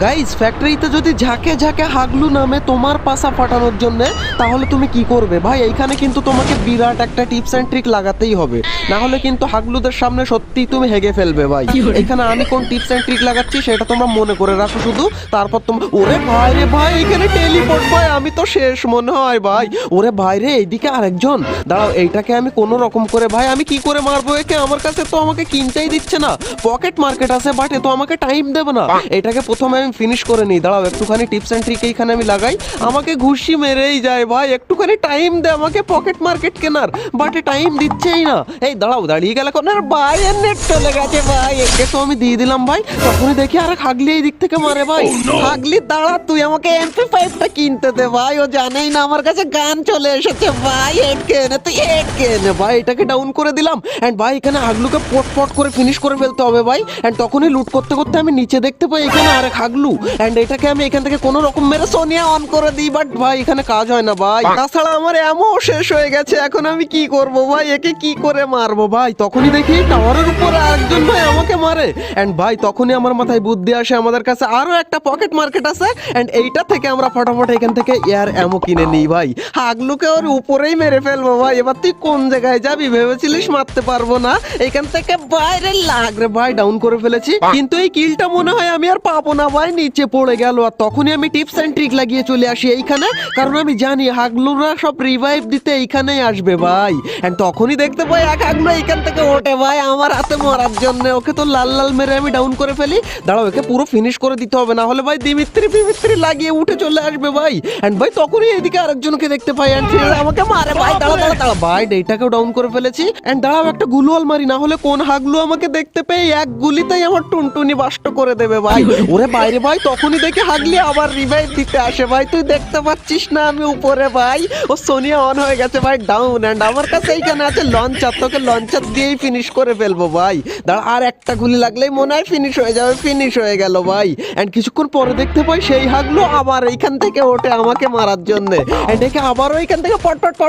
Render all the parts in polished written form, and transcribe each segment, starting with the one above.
Guys ফ্যাক্টরিতে যদি ঝাঁকে ঝাঁকে হাগলু নামে তোমার পাশা ফাটানোর জন্য, তাহলে তুমি কি করবে ভাই? এইখানে কিন্তু তোমাকে বিরাট একটা টিপস অ্যান্ড ট্রিক লাগাতেই হবে, না হলে কিন্তু হাগলুদের সামনে সত্যি তুমি হেগে ফেলবে ভাই। এখানে আমি কোন টিপস অ্যান্ড ট্রিক লাগাচ্ছি সেটা তোমরা মনে করে রাখো শুধু, তারপর তোমরা ওরে ভাই রে ভাই এখানে টেলিপোর্ট ভাই, আমি তো শেষ মনে হয় ভাই। ওরে ভাই রে এইদিকে আরেকজন, দাঁড়াও এইটাকে আমি কোনো রকম করে ভাই আমি কি করে মারবো একে? আমার কাছে তো আমাকে কিনতেই দিচ্ছে না, পকেট মার্কেট আছে বাট এ তো আমাকে টাইম দেবে না। এটাকে প্রথমে আমি ফিনিশ করে নিই, দাঁড়াও একটুখানি টিপস অ্যান্ড ট্রিক এইখানে আমি লাগাই। আমাকে ঘুষি মেরেই যায় ভাই, একটুখানি টাইম দে আমাকে পকেট মার্কেট কেনার, বাট এ টাইম দিচ্ছেই না। এই দাঁড়াও দাঁড়িয়ে গেলে কোন ভাই, এর নেট চলে গেছে ভাই, একে তো আমি দিয়ে দিলাম ভাই। তখনই দেখি আরে হাগলি এই দিক থেকে মারে ভাই। হাগলি দাঁড়া, তুই আমাকে MP5টা কিনতে দে ভাই, ও জানেই না আমার কাছে গান চলে এসেছে ভাই। এটকে এনে তুই এটকে এনে ভাই, এটাকে ডাউন করে দিলাম। এন্ড ভাই এখানে হাগলুকে পট পট করে ফিনিশ করে ফেলতে হবে ভাই। এন্ড তখনই লুট করতে করতে আমি নিচে দেখতে পাই এখানে আরেক হাগলু। এন্ড এটাকে আমি এখান থেকে কোনো রকম মেরে সোনিয়া অন করে দিই, বাট ভাই এখানে কাজ হয় না ভাই। তাছাড়া আমার এমও শেষ হয়ে গেছে, এখন আমি কি করব ভাই? একে কি করে মারবো ভাই? তখনই দেখি টাওয়ারের উপরে আরেকজন ভাই আমাকে মারে। এন্ড ভাই তখনই আমার মাথায় বুদ্ধি আসে, আমাদের কাছে আরো একটা পকেট মার্কেট আছে, এন্ড এইটা থেকে আমরা ফটাফট এখান থেকে এয়ার অ্যামো কিনে নিই ভাই। হাগলুকে ওর উপরেই মেরে ফেলবো ভাই। এবার তুই কোন জায়গায় যাবি ভেবেছিলিস মারতে পারবো না? এখান থেকে বাইরে লাগরে ভাই, ডাউন করে ফেলেছি, কিন্তু এই কিলটা মনে হয় আমি আর পাবো না ভাই, নিচে পড়ে গেল। আর তখনই আমি টিপস এন্ড ট্রিক লাগিয়ে চলে আসি এইখানে, কারণ আমি জানি হাগলুরা সব রিভাইভ দিতে এইখানেই আসবে ভাই। এন্ড তখনই দেখতে পাই এক হাগলু এইখান থেকে ওঠে ভাই আমার হাতে মরার জন্য। ওকে তো লাল লাল মেরে আমি ডাউন করে ফেলি। দাঁড়াও একে পুরো ফিনিশ করে দিতে হবে, না হলে ভাই দিমিত্রি লাগিয়ে উঠে চলে আসবে ভাই। এন্ড ভাই তখনই এদিকে আরেকজনকে দেখতে পাই, এন্ড আমাকে মারে ভাই। দাঁড়া ভাই, এইটাকেও ডাউন করে ফেলেছি। এন্ড দাঁড়াও একটা গুলওয়াল মারি, না হলে কোন হাগলু আমাকে দেখতে পেয়ে এক গুলিতেই আমার টুনটুনি বাষ্ট করে দেবে ভাই। ওরে বাইরে ভাই, তখনই দেখে হাগলি আবার রিভাইভ দিতে আসে ভাই। তুই দেখতে পাচ্ছিস না আমি উপরে ভাই? ও সোনিয়া অন হয়ে গেছে ভাই ডাউন। এন্ড আমার কাছে এইখানে আছে লঞ্চার, তোকে লঞ্চার দিয়েই ফিনিশ করে ফেলবো ভাই। দাঁড়া আর একটা গুলি লাগলেই মনে হয় ফিনিশ হয়ে যাবে। ফিনিশ হয়ে গেল ভাই। এন্ড কিছুক্ষণ পরে দেখতে পাই সেই হাগলু আবার এইখান থেকে ওঠে আমাকে মারার জন্য। এন্ড একে আবারও এইখান থেকে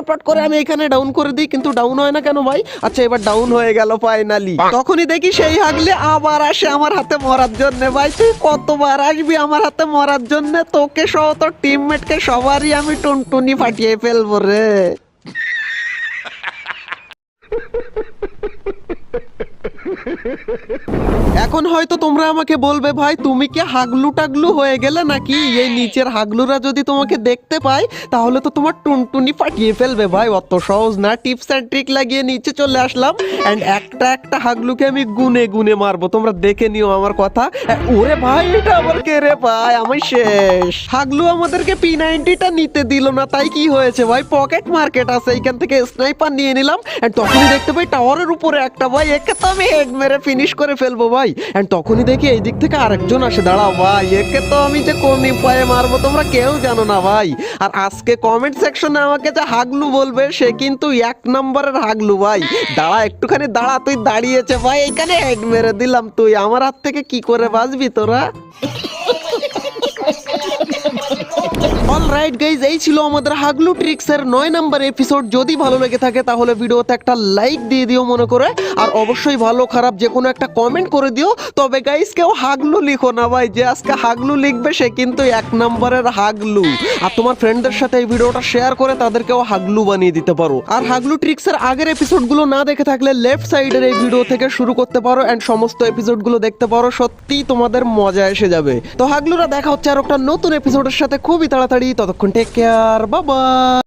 পট করে আমি এখানে ডাউন করে দিই, কিন্তু ডাউন হয় না কেন ভাই? আচ্ছা এবার ডাউন হয়ে গেল ফাইনালি। তখনই দেখি সেই হাগলি আবার আসে আমার হাতে মরার জন্য ভাই। তুই কতবার আসবি আমার হাতে মরার জন্য? তোকে সহ তোর টিমমেটকে সবারই আমি টুনটুনি ফাটিয়ে ফেলবো রে। এখন হয়তো তোমরা আমাকে বলবে ভাই তুমি কি হাগলু টাগলু হয়ে গেলে নাকি? এই নিচের হাগলুরা যদি তোমাকে দেখতে পায় তাহলে তো তোমার টুনটুনি ফাটিয়ে ফেলবে ভাই। অত সহজ না, টিপস অ্যান্ড ট্রিক লাগিয়ে নিচে চলে আসলাম। এন্ড একটা একটা হাগলুকে আমি গুনে গুনে মারবো, তোমরা দেখে নিও আমার কথা। ওরে ভাই এটা আবার কে রে ভাই? আমি শেষ। হাগলু আমাদেরকে P90টা নিতে দিল না, তাই কি হয়েছে ভাই? পকেট মার্কেট আছে, এইখান থেকে স্নাইপার নিয়ে নিলাম। এন্ড তখনই দেখতে পাই টাওয়ারের উপরে একটা ভাই, একে তো আমি হেড মেরে ফিনিশ করে ফেলবো ভাই। এন্ড তখনই দেখি এই দিক থেকে আরেকজন আসে। দাঁড়াও ভাই, একে তো আমি যে কোন উপায়ে মারবো তোমরা কেউ জানো না ভাই। আর আজকে কমেন্ট সেকশনে আমাকে যে হাগলু বলবে সে কিন্তু 1 নম্বরের হাগলু ভাই। দাঁড়া একটুখানি দাঁড়া, তুই দাঁড়িয়েছে ভাই, এইখানে হেড মেরে দিলাম। তুই আমার হাত থেকে কি করে বাঁচবি তোরা? অলরাইট গাইজ, এই ছিল আমাদের হাগলু ট্রিক্সের 9 নম্বর এপিসোড। যদি ভালো লেগে থাকে তাহলে ভিডিওতে একটা লাইক দিয়ে দিও মনে করে, আর অবশ্যই ভালো খারাপ যে কোনো একটা কমেন্ট করে দিও। তবে গাইজ কেউ হাগলু লিখো না ভাই, যে আজকে হাগলু লিখবে সে কিন্তু 1 নম্বরের হাগলু। আর তোমার ফ্রেন্ডদের সাথে এই ভিডিওটা শেয়ার করে তাদেরকেও হাগলু বানিয়ে দিতে পারো। আর হাগলু ট্রিক্সের আগের এপিসোডগুলো না দেখে থাকলে লেফট সাইডের এই ভিডিও থেকে শুরু করতে পারো, এন্ড সমস্ত এপিসোডগুলো দেখতে পারো। সত্যিই তোমাদের মজা এসে যাবে। তো হাগলুরা দেখা হচ্ছে আর একটা নতুন এপিসোডের সাথে খুবই তাড়াতাড়ি। ততক্ষণ টেক কেয়ার, বাই বাই।